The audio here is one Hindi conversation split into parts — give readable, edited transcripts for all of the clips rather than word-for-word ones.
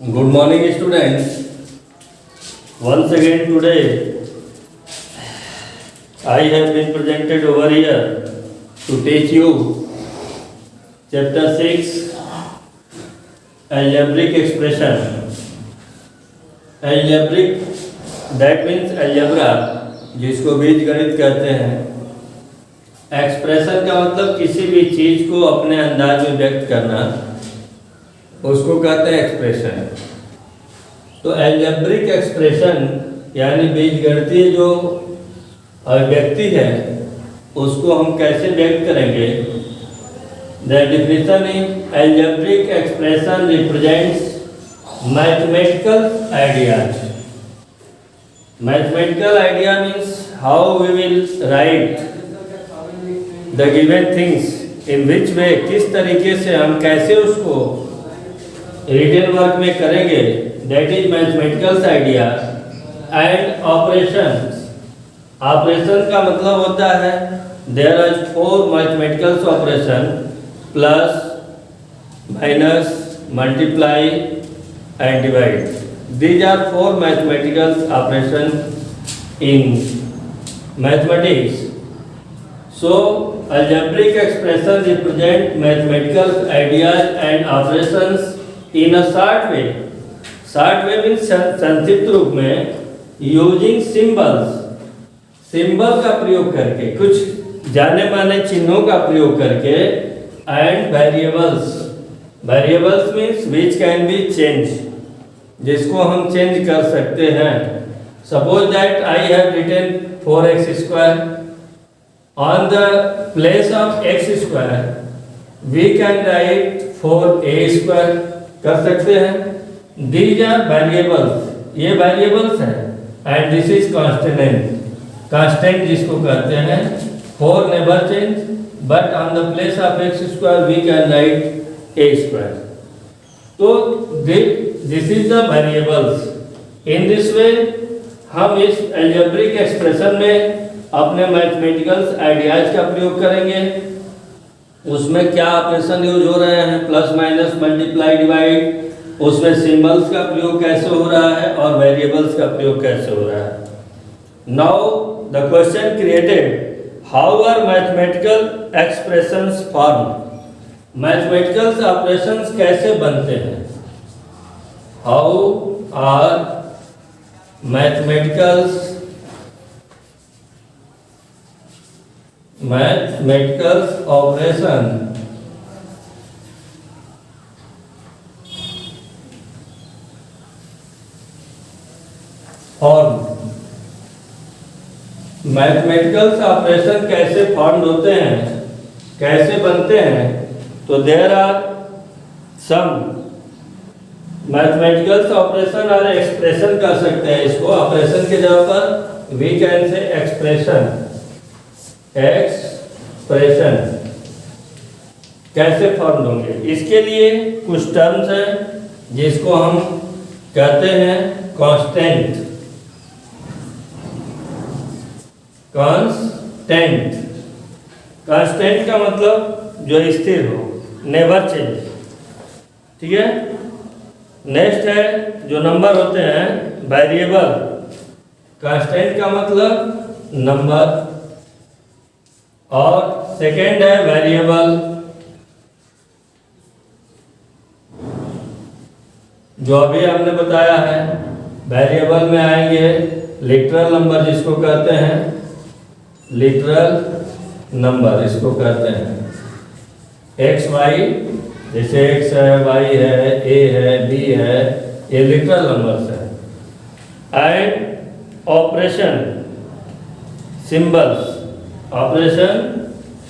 Good morning, students. Once again today, I have been presented over here to teach you chapter 6 algebraic expression. Algebraic, that means algebra, जिसको बीजगणित कहते हैं. एक्सप्रेशन का मतलब किसी भी चीज को अपने अंदाज में व्यक्त करना, उसको कहते हैं एक्सप्रेशन. तो अलजेब्रिक एक्सप्रेशन यानी बीजगणितीय जो अभिव्यक्ति है उसको हम कैसे व्यक्त करेंगे. The definition is algebraic expression represents mathematical ideas. Mathematical idea means how we will write the given things, in which way, किस तरीके से हम कैसे उसको रिटन वर्क में करेंगे. That is mathematical idea. And operations, operation का मतलब होता है there are 4 mathematical operation, plus, minus, multiply and divide. These are 4 mathematical operation in mathematics. So, algebraic expression represent mathematical ideas and operations in a short way. Short way means संक्षिप्त रूप में, using symbols. सिंबल का प्रयोग करके, कुछ जाने माने चिन्हों का प्रयोग करके, and variables. Variables means which can be changed, जिसको हम चेंज कर सकते हैं. Suppose that I have written 4x square. On the place of x square, we can write 4a square. कर सकते हैं. These are variables. ये variables हैं. And this is constant. Constant जिसको कहते हैं. 4 never change. But on the place of x square, we can write a square. तो this is the variables. In this way, हम इस algebraic expression में अपने मैथमेटिकल आइडियाज का प्रयोग करेंगे. उसमें क्या ऑपरेशन यूज हो रहे हैं, प्लस, माइनस, मल्टीप्लाई, डिवाइड. उसमें सिंबल्स का प्रयोग कैसे हो रहा है और वेरिएबल्स का प्रयोग कैसे हो रहा है. Now the question created, how are mathematical expressions form. Mathematical operations कैसे बनते हैं. How are mathematical operation form. Mathematical operation कैसे फॉर्म होते हैं, कैसे बनते हैं. तो there are some mathematical operation और एक्सप्रेशन कर सकते हैं. इसको ऑपरेशन के जगह पर we can say expression. Expression कैसे फॉर्म होंगे, इसके लिए कुछ टर्म्स हैं जिसको हम कहते हैं कांस्टेंट. कांस्टेंट, कांस्टेंट का मतलब जो स्थिर हो, नेवर चेंज. ठीक है. नेक्स्ट है जो नंबर होते हैं वेरिएबल. कांस्टेंट का मतलब नंबर. और सेकेंड है वेरिएबल, जो अभी हमने बताया है. वेरिएबल में आएंगे लिटरल नंबर जिसको कहते हैं, लिटरल नंबर इसको कहते हैं. एक्स वाई, जैसे एक्स है, वाई है, ए है, बी है, ये लिटरल नंबर्स है. And operation symbols. Operation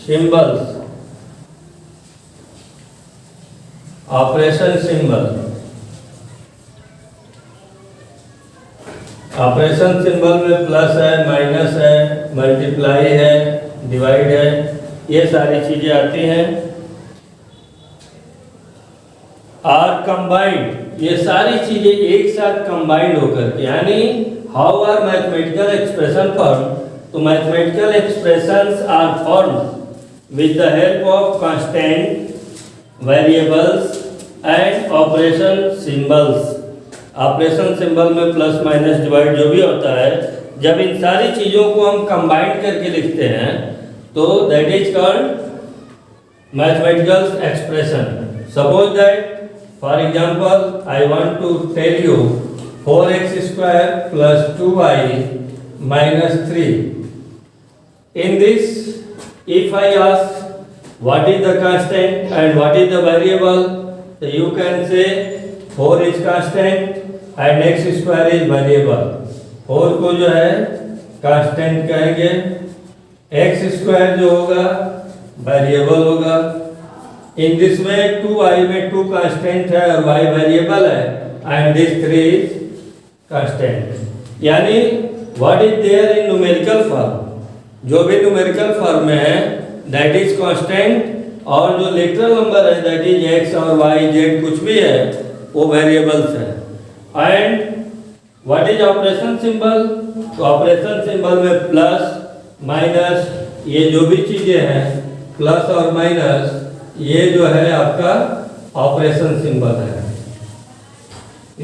symbols, operation symbol. Operation symbol में प्लस है, माइनस है, मल्टीप्लाई है, डिवाइड है, ये सारी चीजें आती हैं. आर कंबाइंड, ये सारी चीजें एक साथ कंबाइंड होकर के, यानी how are mathematical expression form. तो mathematical expressions are formed with the help of constant, variables and operation symbols. Operation symbol में प्लस माइनस डिवाइड जो भी होता है, जब इन सारी चीज़ों को हम कंबाइन करके लिखते हैं तो that is called mathematical expression. Suppose that for example I want to tell you 4x² plus 2y minus 3. In this, if I ask what is the constant and what is the variable, so you can say 4 is constant and x² is variable. 4 को जो है constant कहेंगे, x² जो होगा variable होगा. In this way 2y में 2 constant है और y variable है and this 3 is constant. यानी what is there in numerical form, जो भी numerical form में है that is constant, और जो literal number है that is x और y z कुछ भी है वो variables है. and what is operation symbol, तो operation symbol में plus minus ये जो भी चीजें हैं plus और minus ये जो है आपका ऑपरेशन सिंबल है,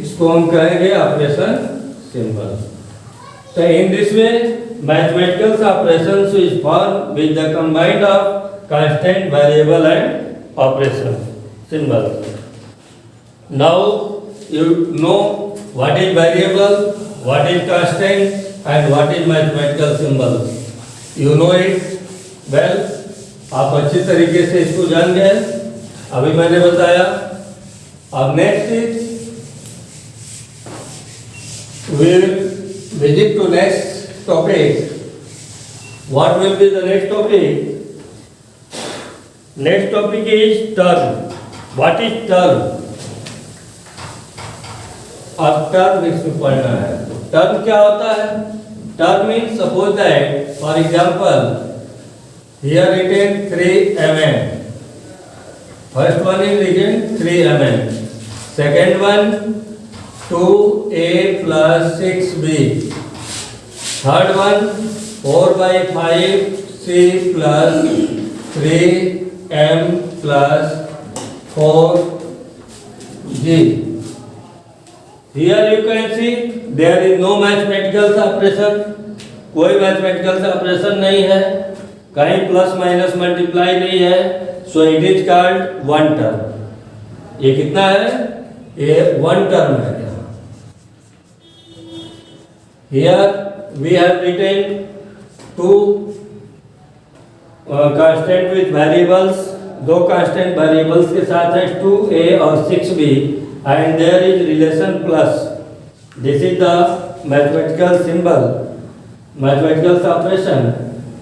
इसको हम कहेंगे ऑपरेशन सिंबल. तो in this way mathematical operations is form with the combined of constant, variable and operation symbol. Now you know what is variable, what is constant and what is mathematical symbol. You know it well, आप अच्छी तरीके से इसको जान गए. अभी मैंने बताया. अब next is we will visit to next topic. What will be the next topic? Next topic is term. What is term? अब term इसमें पढ़ना है. Term क्या होता है? Term means suppose that for example here written 3 mm. First one is written 3 mm. Second one 2a plus 6b. Third one 4/5c plus 3m plus 4g. Here you can see there is no mathematical operation. कोई mathematical operation नहीं है, कहीं प्लस माइनस मल्टीप्लाई नहीं है. So it is called one term. ये कितना है? ये वन टर्म है. Here we have written two constant with variables. दो constant variables के साथ है 2a और 6b and there is relation plus. This is the mathematical symbol, mathematical operation.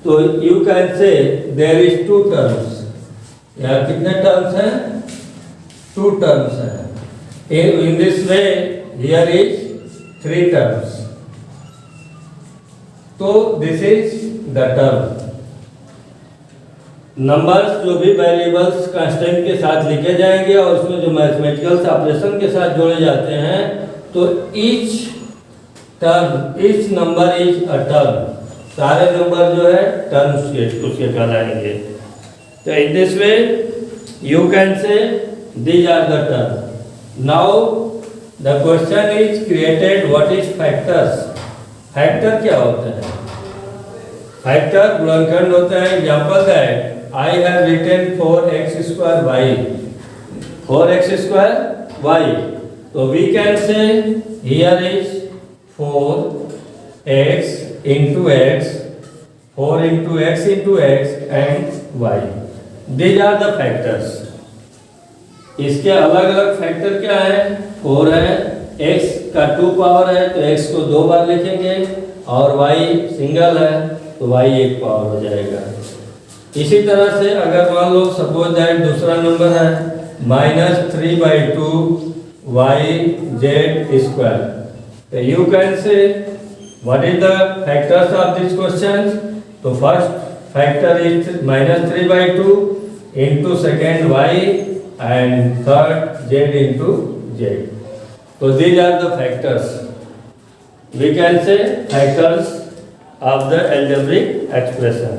तो you can say there is two terms. यहाँ कितने terms हैं? Two terms हैं. In this way here is three terms. तो this is the term. Numbers जो भी वेरिएबल्स कांस्टेंट के साथ लिखे जाएंगे और उसमें जो मैथमेटिकल ऑपरेशन के साथ जोड़े जाते हैं, तो each term, each number is a term. सारे नंबर जो है टर्म्स उसके कहलाएंगे. तो in this way you can say these are the term. Now the question is created what is factors. Factor क्या होता है? फैक्टर गुणनखंड होता है. Example that I have written 4x² y. 4x² y. तो we can say here is 4x into x, 4 into x into x and y. These are the factors. इसके अलग अलग फैक्टर क्या है? 4 है, x का 2 पावर है तो x को 2 बार लिखेंगे, और y सिंगल है तो y 1 पावर हो जाएगा. इसी तरह से अगर मान लो सपोज दैट दूसरा नंबर है -3/2 yz², तो you can say what is the factors of this question. तो first factor is -3/2 into second y and third z into z. So these are the factors. We can say factors of the algebraic expression.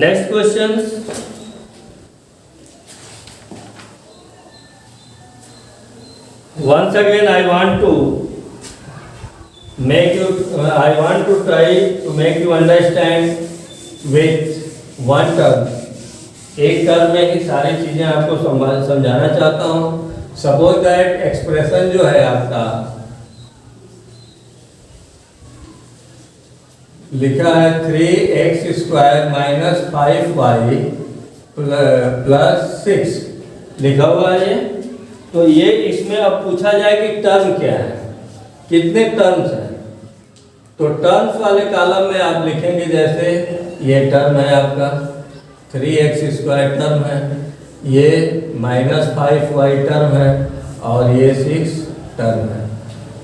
Next questions. once again I want to try to make you understand with one term. एक टर्म में ही सारी चीजें आपको समझाना चाहता हूँ. सपोज दैट एक्सप्रेशन जो है आपका लिखा है 3x² माइनस 5y प्लस 6 लिखा हुआ है. तो ये इसमें अब पूछा जाए कि टर्म क्या है, कितने टर्म्स हैं. तो टर्म्स वाले कॉलम में आप लिखेंगे जैसे ये टर्म है आपका 3x² टर्म है, ये माइनस 5y टर्म है और ये 6 टर्म है.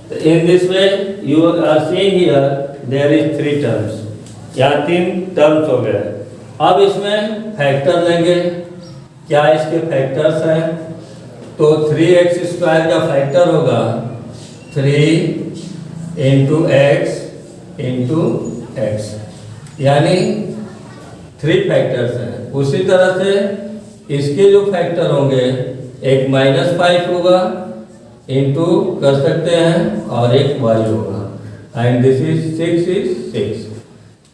तो in this way you are seeing here there is 3 terms. यहाँ 3 टर्म्स हो गए. अब इसमें फैक्टर लेंगे. क्या इसके फैक्टर्स हैं? तो 3x² का फैक्टर होगा 3 इंटू x यानी 3 फैक्टर्स हैं. उसी तरह से इसके जो फैक्टर होंगे एक -5 होगा इंटू कर सकते हैं और एक y होगा एंड दिस इज 6.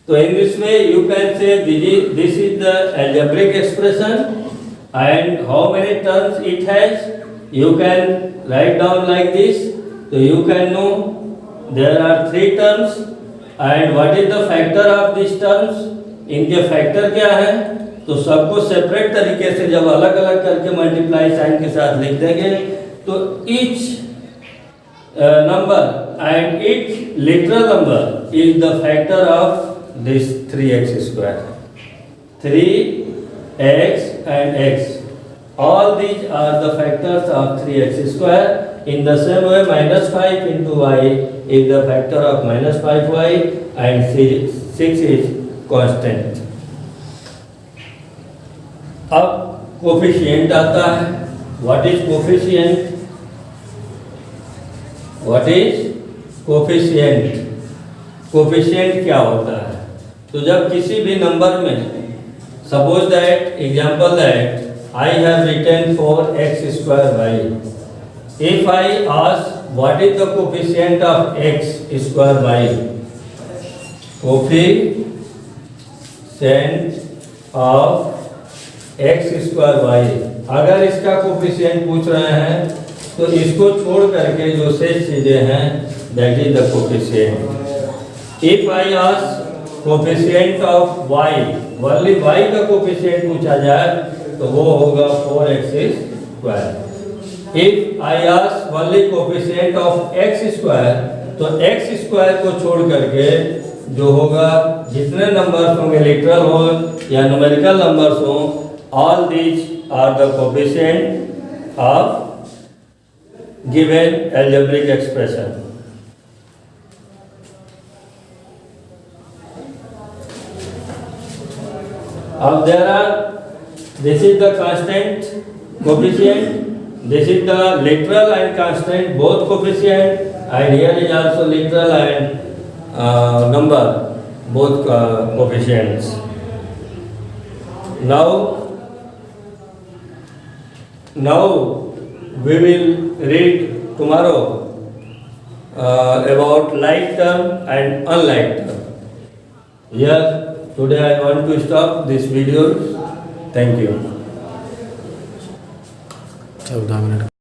तो in this way you can से this is the algebraic expression and how many terms it has you can write down like this. So you can know there are 3 terms and what is the factor of these terms. इनके फैक्टर क्या है? तो सबको सेपरेट तरीके से जब अलग अलग करके मल्टीप्लाई साइन के साथ लिख देंगे तो each number and each literal number is the factor of this 3x². 3x and x, all these are the factors of 3x². In the same way, -5 into y is the factor of -5y and 6 is constant. अब कोफिशिएंट आता है. What is coefficient? What is coefficient? Coefficient क्या होता है? तो जब किसी भी नंबर में suppose that example that I have written 4x²y. If I ask what is the coefficient of x²y, coefficient of x²y, अगर इसका कोफिशिएंट पूछ रहे हैं तो इसको छोड़ करके जो शेष चीजें हैं that is the coefficient. If I ask coefficient of y, only y का कोफिशिएंट पूछा जाए तो वो होगा 4x². If I ask only coefficient of x², तो x² को छोड़ करके जो होगा जितने नंबर्स होंगे लिटरल हो या न्यूमेरिकल नंबर्स हो, all these are the coefficient of given algebraic expression. Now there are, this is the constant coefficient, this is the literal and constant both coefficient, and here is also literal and number both coefficients. Now we will read tomorrow about like term and unlike term. Here today I want to stop this video. Thank you. 14 minute